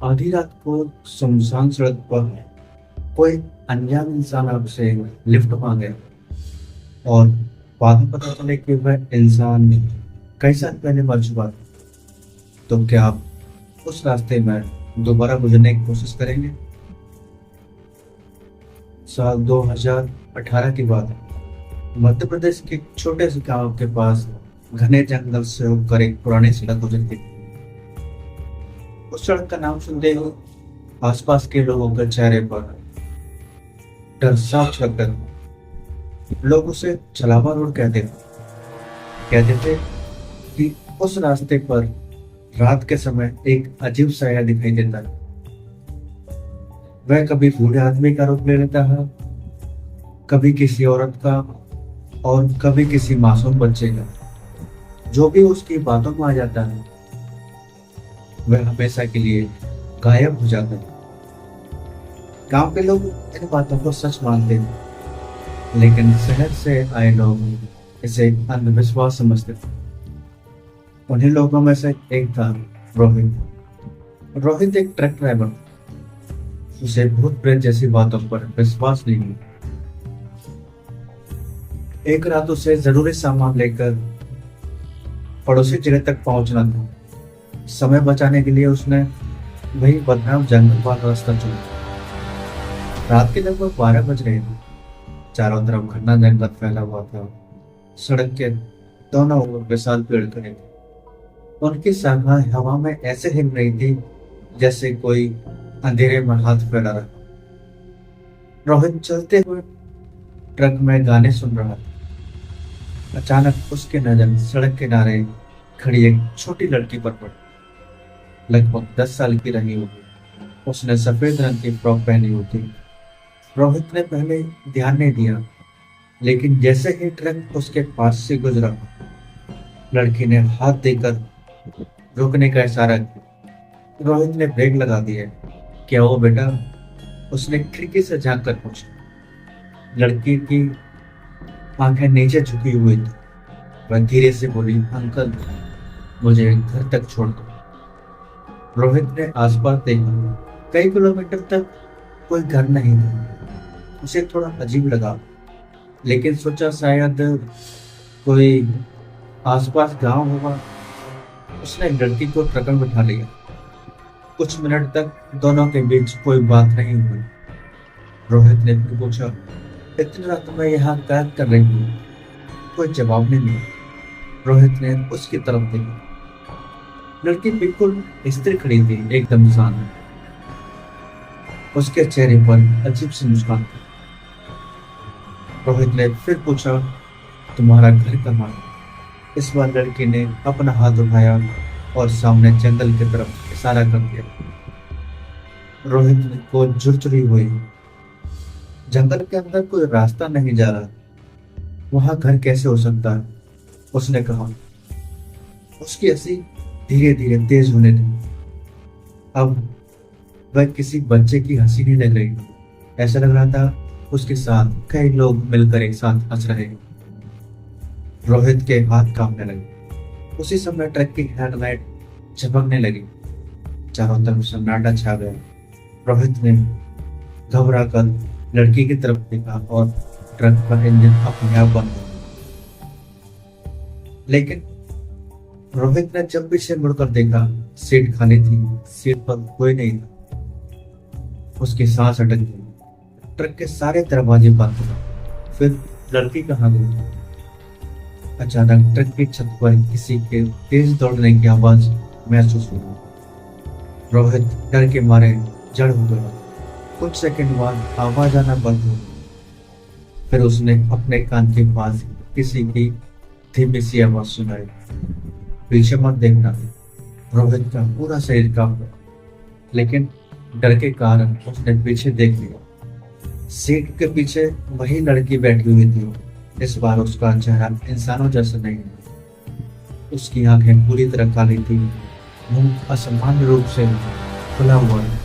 आधी रात को सुनसान सड़क पर कोई अनजान इंसान आपसे लिफ्ट मांगे और बाद में पता चले कि वह इंसान कई साल पहले मर चुका था। तो क्या आप उस रास्ते में दोबारा गुजरने की कोशिश करेंगे? साल 2018 की बात है। मध्य प्रदेश के एक छोटे से गांव के पास घने जंगल से होकर एक पुरानी सड़क गुजरती थी। उस सड़क का नाम सुनते ही आसपास के लोगों के चेहरे पर डर साफ झलकता था। लोग उसे छलावा रोड कहते थे कि उस रास्ते पर रात के समय एक अजीब साया दिखाई देता है। वह कभी बूढ़े आदमी का रूप ले लेता है, कभी किसी औरत का और कभी किसी मासूम बच्चे का। जो भी उसकी बातों में आ जाता है वह हमेशा के लिए गायब हो जाता है। गांव के लोग इन बातों को सच मानते हैं, लेकिन शहर से आए लोग इसे अंधविश्वास समझते थे। उन्हीं लोगों में से एक था रोहित। रोहित एक ट्रक ड्राइवर था। उसे भूत प्रेत जैसी बातों पर विश्वास नहीं हुआ। एक रात उसे जरूरी सामान लेकर पड़ोसी जिले तक पहुंचना था। समय बचाने के लिए उसने वही बदनाम जंगल वाला रास्ता चुना। रात के लगभग 12 बज रहे थे। चारों तरफ घना जंगल फैला हुआ था। सड़क के दोनों ओर विशाल पेड़ खड़े थे। उनकी शाखाएं हवा में ऐसे हिल रही थी जैसे कोई अंधेरे में हाथ फैला रहा। रोहित चलते हुए ट्रक में गाने सुन रहा था। अचानक उसकी नजर सड़क किनारे खड़ी एक छोटी लड़की पर पड़ी। लगभग 10 साल की रही होगी। उसने सफेद रंग की फ्रॉक पहनी हुई थी। रोहित ने पहले ध्यान नहीं दिया, लेकिन जैसे ही ट्रक उसके पास से गुजरा, लड़की ने हाथ देकर रुकने का इशारा किया। रोहित ने ब्रेक लगा दिया। क्या वो बेटा? उसने खिड़की से झांक कर पूछा। लड़की की आंखें नीचे झुकी हुई थी। वह धीरे से बोली, अंकल, मुझे घर तक छोड़ दो। रोहित ने आसपास देखा। कई किलोमीटर तक कोई घर नहीं था। उसे थोड़ा अजीब लगा, लेकिन सोचा शायद कोई आसपास गांव होगा। उसने लड़की को ट्रक में बिठा लिया। कुछ मिनट तक दोनों के बीच कोई बात नहीं हुई। रोहित ने फिर पूछा, इतनी रात में यहाँ क्या कर रही हूँ? कोई जवाब नहीं मिला। रोहित ने उसकी तरफ देखा। लड़की बिल्कुल स्थिर खड़ी थी, एकदम शांत। उसके चेहरे पर अजीब सी मुस्कान थी। रोहित ने फिर पूछा, तुम्हारा घर कहाँ है? इस बार लड़की ने अपना हाथ उठाया और सामने जंगल की तरफ इशारा कर दिया। रोहित को झुरझुरी हुई। जंगल के अंदर कोई रास्ता नहीं जा रहा। वहां घर कैसे हो सकता है? उसने कहा। उसकी हंसी धीरे धीरे तेज होने लगी। अब वह किसी बच्चे की हंसी नहीं लग रही। ऐसा लग रहा था उसके साथ कई लोग मिलकर एक साथ हंस रहे हैं। रोहित के हाथ कांपने लगे। उसी समय ट्रक की हेडलाइट झपकने लगी। चारों तरफ सन्नाटा छा गया। रोहित ने घबरा कर लड़की की तरफ देखा और ट्रक का इंजन अपने आप बंद हो गया। लेकिन रोहित ने जब पीछे मुड़कर देखा, सीट खाली थी। सीट पर कोई नहीं था। उसकी सांस अटक गई। ट्रक के सारे दरवाजे बंद थे। फिर लड़की कहाँ गई? अचानक ट्रक की छत पर किसी के तेज दौड़ने की आवाज महसूस हुई। रोहित डर के मारे जड़ हो गया। कुछ सेकंड बाद आवाज आना बंद हो गई। फिर उसने अपने कान के पास किसी की धीमी सी आवाज सुनाई, पीछे मत देखना। रोहित का पूरा शरीर कांप गया, लेकिन डर के कारण उसने पीछे देख लिया। सीट के पीछे वही लड़की बैठी हुई थी। इस बार उसका चेहरा इंसानों जैसा नहीं था। उसकी आंखें पूरी तरह काली थी। मुंह असामान्य रूप से खुला हुआ है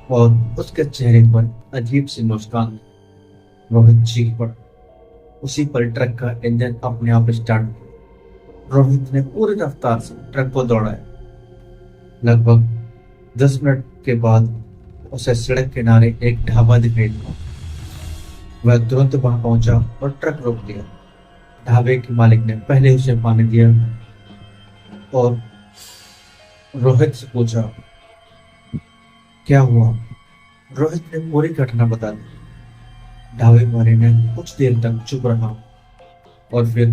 और उसके चेहरे पर अजीब सी मुस्कान। रोहित चीख पड़ा। उसी पर ट्रक का इंजन अपने आप स्टार्ट हुआ। रोहित ने पूरी रफ्तार से ट्रक को दौड़ाया। लगभग 10 मिनट के बाद उसे सड़क किनारे एक ढाबा दिखाई दिया। वह तुरंत वहां पहुंचा और ट्रक रोक दिया। ढाबे के मालिक ने पहले उसे पानी दिया और रोहित से पूछा, क्या हुआ? रोहित ने पूरी घटना बता दी। ढाबे वाले ने कुछ देर तक चुप रहा और फिर,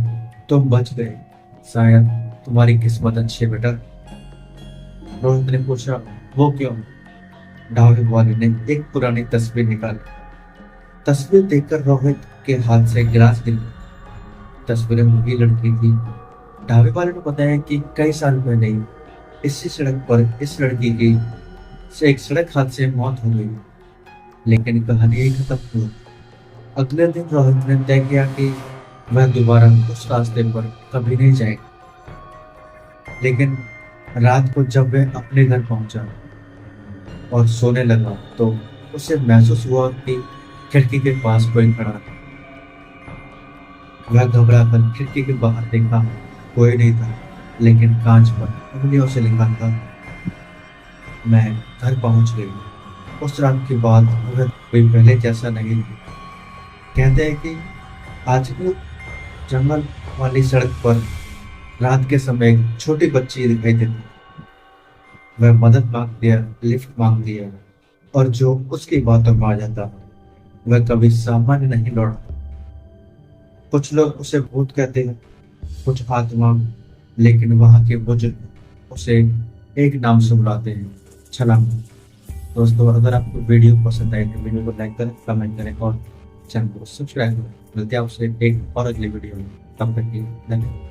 तुम बच गए, शायद तुम्हारी किस्मत अच्छी है बेटा। रोहित ने पूछा, वो क्यों? ढाबे वाले ने एक पुरानी तस्वीर निकाली। तस्वीर देखकर रोहित के हाथ से गिलास गिर गया। तस्वीर में वही लड़की थी। ढाबे वाले ने बताया कि कई साल पहले इसी सड़क पर इस लड़की की से एक सड़क हादसे में मौत हो गई, लेकिन कहानी यही खत्म हुई। अगले दिन रोहित ने तय किया कि वह दोबारा उस रास्ते पर कभी नहीं जाएगा। लेकिन रात को जब वह अपने घर पहुंचा और सोने लगा तो उसे महसूस हुआ कि खिड़की के पास कोई खड़ा था। वह घबराकर खिड़की के बाहर देखा, कोई नहीं था, लेकिन कांच पर उंगलियों से लिखा था, मैं घर पहुंच गई। उस रात के बाद वह कोई पहले जैसा नहीं था। कहते हैं कि आज भी जंगल वाली सड़क पर रात के समय एक छोटी बच्ची दिखाई देती। वह मदद मांगती है, लिफ्ट मांगती है, और जो उसकी बातों में आ जाता वह कभी सामान्य नहीं लौटा। कुछ लोग उसे भूत कहते हैं, कुछ आत्मा, लेकिन वहां के बुजुर्ग उसे एक नाम से बुलाते हैं, छलांग। दोस्तों, अगर आपको वीडियो पसंद आए तो वीडियो को लाइक करें, कमेंट करें और चैनल को सब्सक्राइब करें। मिलते हैं आपसे एक और अगली वीडियो में। तब तक के लिए धन्यवाद।